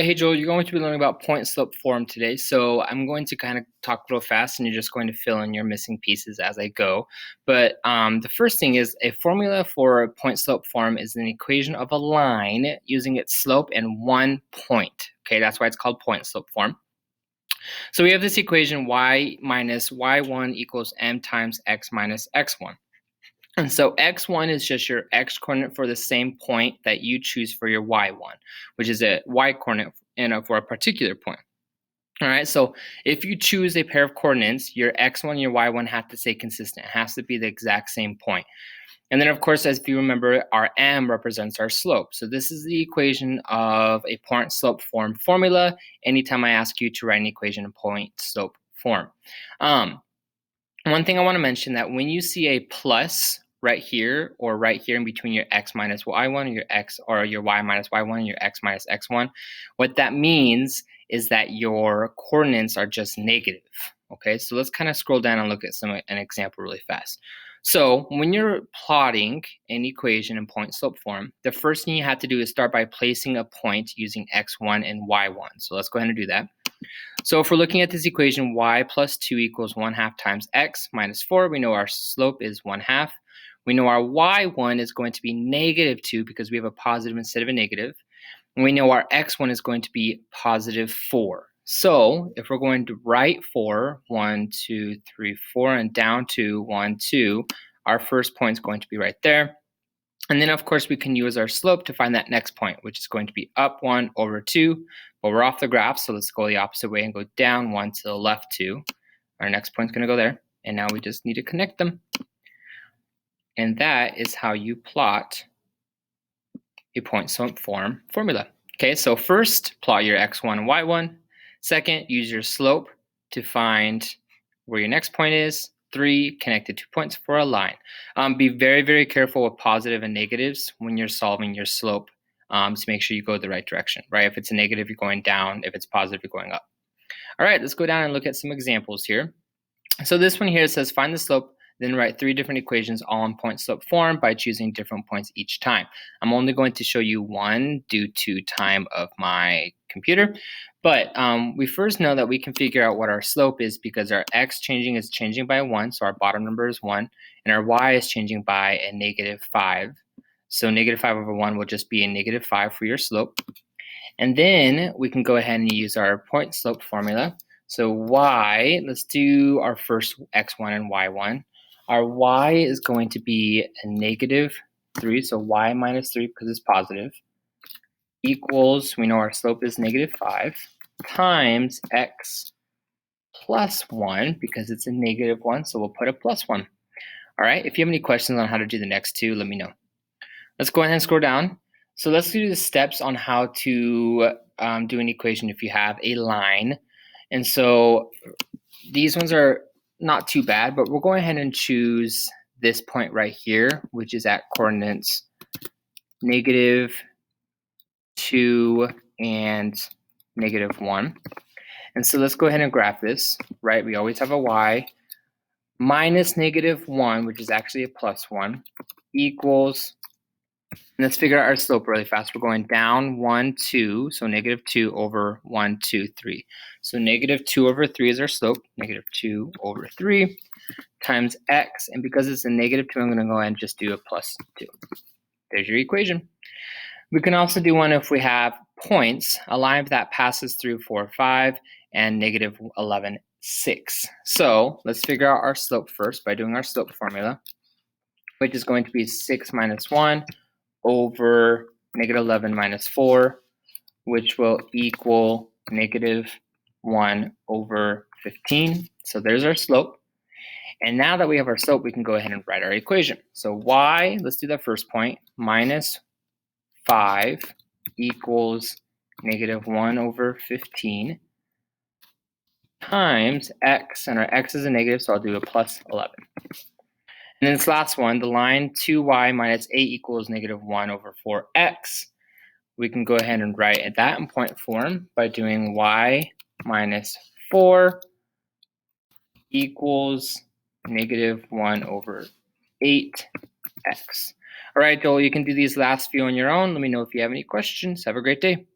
Hey Joel, you're going to be learning about point slope form today. So I'm going to kind of talk real fast and you're just going to fill in your missing pieces as I go. But the first thing is a formula for a point slope form is an equation of a line using its slope and one point. Okay, that's why it's called point slope form. So we have this equation y minus y1 equals m times x minus x1. And so x1 is just your x coordinate for the same point that you choose for your y1, which is a y coordinate for a particular point. All right, so if you choose a pair of coordinates, your x1 and your y1 have to stay consistent. It has to be the exact same point. And then, of course, as if you remember, our m represents our slope. So this is the equation of a point slope form formula anytime I ask you to write an equation in point slope form. One thing I want to mention that when you see a plus right here or right here in between your x minus y1 or your x or your y minus y1 and your x minus x1, what that means is that your coordinates are just negative. Okay, so let's kind of scroll down and look at an example really fast. So when you're plotting an equation in point slope form, the first thing you have to do is start by placing a point using x1 and y1. So let's go ahead and do that. So if we're looking at this equation, y plus 2 equals 1/2 times x minus 4, we know our slope is 1/2. We know our y1 is going to be negative 2 because we have a positive instead of a negative. And we know our x1 is going to be positive 4. So if we're going to write 4, 1, 2, 3, 4, and down to 1, 2, our first point is going to be right there. And then, of course, we can use our slope to find that next point, which is going to be up 1 over 2. But we're off the graph, so let's go the opposite way and go down 1 to the left 2. Our next point's going to go there. And now we just need to connect them. And that is how you plot a point slope form formula. Okay, so first, plot your x1 and y1. Second, use your slope to find where your next point is. 3, connected 2 points for a line. Be very, very careful with positive and negatives when you're solving your slope to make sure you go the right direction, right? If it's a negative, you're going down. If it's positive, you're going up. All right, let's go down and look at some examples here. So this one here says find the slope, then write 3 different equations all in point slope form by choosing different points each time. I'm only going to show you one due to time of my computer. But we first know that we can figure out what our slope is because our x is changing by 1, so our bottom number is 1, and our y is changing by a negative 5. So negative 5 over 1 will just be a negative 5 for your slope. And then we can go ahead and use our point slope formula. So y, let's do our first x1 and y1. Our y is going to be a negative 3, so y minus 3 because it's positive, equals, we know our slope is negative 5, times x plus 1 because it's a negative 1, so we'll put a plus 1. All right, if you have any questions on how to do the next two, let me know. Let's go ahead and scroll down. So let's do the steps on how to do an equation if you have a line. And so these ones are not too bad, but we'll go ahead and choose this point right here, which is at coordinates negative 2 and negative 1. And so let's go ahead and graph this, right? We always have a y minus negative 1, which is actually a plus 1, equals, and let's figure out our slope really fast. We're going down 1, 2, so negative 2 over 1, 2, 3. So negative 2 over 3 is our slope, negative 2 over 3 times x, and because it's a negative 2, I'm going to go ahead and just do a plus 2. There's your equation. We can also do one if we have points, a line that passes through 4, 5, and negative 11, 6. So let's figure out our slope first by doing our slope formula, which is going to be 6 minus 1 over negative 11 minus 4, which will equal negative 1 over 15. So there's our slope. And now that we have our slope, we can go ahead and write our equation. So y, let's do that first point, minus 5 equals negative 1 over 15 times x, and our x is a negative, so I'll do a plus 11. And then this last one, the line 2y minus 8 equals negative 1 over 4x. We can go ahead and write that in point form by doing y minus 4 equals negative 1 over 8x. All right, Joel, you can do these last few on your own. Let me know if you have any questions. Have a great day.